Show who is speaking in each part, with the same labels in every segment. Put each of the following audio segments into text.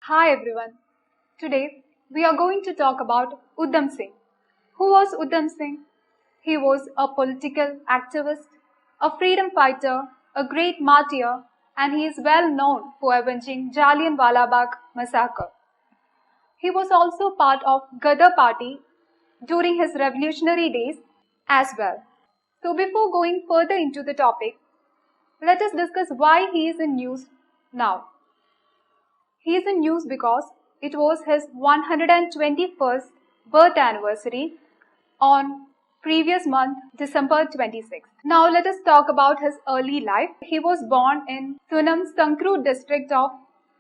Speaker 1: Hi everyone. Today we are going to talk about UDHAM Singh. Who was UDHAM Singh? He was a political activist, a freedom fighter, a great martyr, and he is well known for avenging JALLIANWALABAGH massacre. He was also part of Ghadar party during his revolutionary days as well. So before going further into the topic, let us discuss why he is in news now. He is in news because it was his 121st birth anniversary on previous month, December 26. Now let us talk about his early life. He was born in Sunam Sankru district of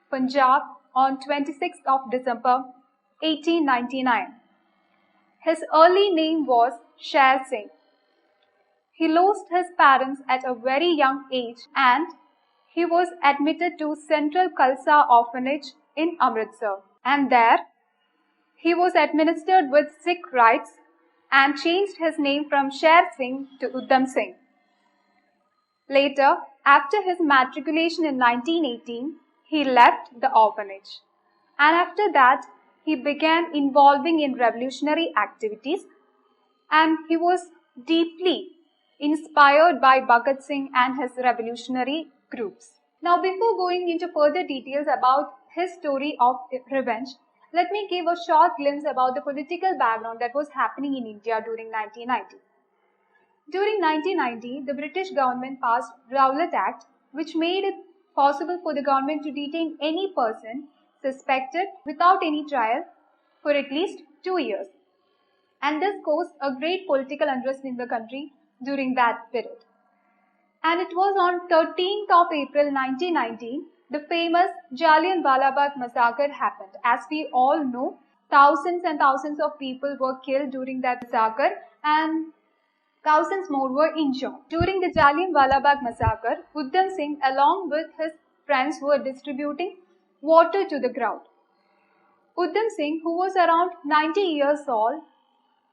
Speaker 1: Punjab on 26th of December 1899. His early name was Sher Singh. He lost his parents at a very young age and he was admitted to Central Khalsa Orphanage in Amritsar, and there he was administered with Sikh rites and changed his name from Sher Singh to UDHAM Singh. Later, after his matriculation in 1918, he left the orphanage, and after that he began involving in revolutionary activities, and he was deeply inspired by Bhagat Singh and his revolutionary groups. Now, before going into further details about his story of revenge, let me give a short glimpse about the political background that was happening in India during 1990. During 1990, the British government passed Rowlatt Act, which made it possible for the government to detain any person suspected without any trial for at least 2 years. And this caused a great political unrest in the country during that period. And it was on 13th of April 1919, the famous Jallianwala massacre happened. As we all know, thousands and thousands of people were killed during that massacre and thousands more were injured. During the Jallianwala massacre, UDHAM Singh along with his friends were distributing water to the crowd. UDHAM Singh, who was around 90 years old,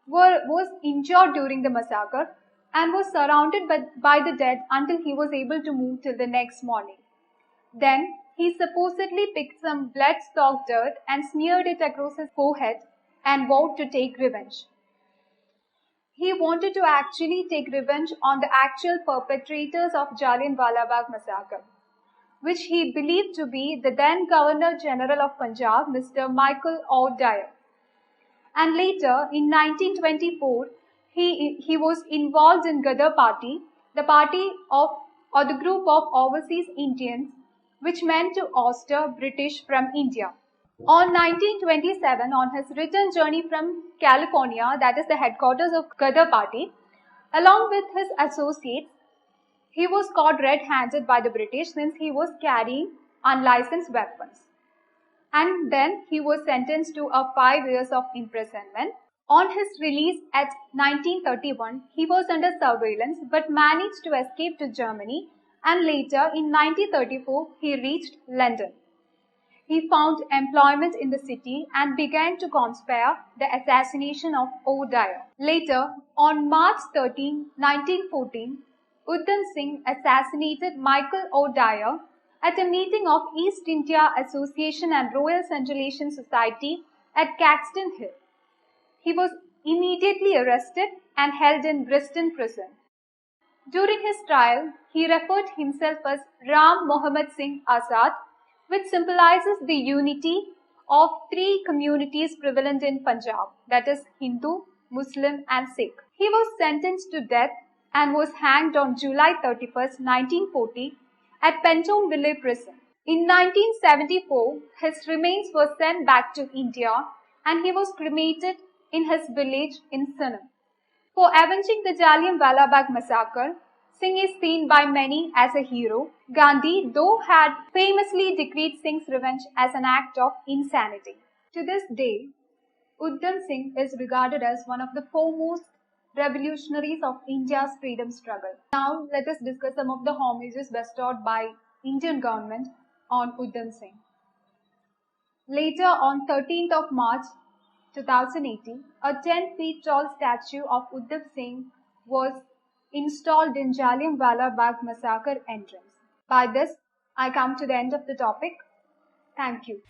Speaker 1: was injured during the massacre and was surrounded by the dead until he was able to move till the next morning. Then he supposedly picked some blood-soaked dirt and smeared it across his forehead and vowed to take revenge. He wanted to actually take revenge on the actual perpetrators of Jallianwala massacre, which he believed to be the then Governor General of Punjab, Mr. Michael O'Dwyer. And later, in 1924, he was involved in Ghadar party, the party of or the group of overseas Indians, which meant to ousted British from India. On 1927, on his return journey from California, that is the headquarters of Ghadar party, along with his associates, he was caught red-handed by the British since he was carrying unlicensed weapons. And then he was sentenced to 5 years of imprisonment. On his release at 1931, he was under surveillance but managed to escape to Germany, and later in 1934 he reached London. He found employment in the city and began to conspire the assassination of O'Dwyer. Later, on March 13, 1914, UDHAM Singh assassinated Michael O'Dwyer at a meeting of East India Association and Royal Central Asian Society at Caxton Hill. He was immediately arrested and held in Bristol prison. During his trial, he referred himself as Ram Mohammed Singh Azad, which symbolizes the unity of 3 communities prevalent in Punjab, that is Hindu, Muslim and Sikh. He was sentenced to death and was hanged on July 31, 1940 at Pentonville prison. In 1974, his remains were sent back to India and he was cremated in his village in Sunam. For avenging the Jallianwala massacre, Singh is seen by many as a hero. Gandhi, though, had famously decreed Singh's revenge as an act of insanity. To this day, UDHAM Singh is regarded as one of the foremost revolutionaries of India's freedom struggle. Now, let us discuss some of the homages bestowed by Indian government on UDHAM Singh. Later, on 13th of March 2018, a 10 feet tall statue of UDHAM Singh was installed in Jallianwala massacre entrance. By this, I come to the end of the topic. Thank you.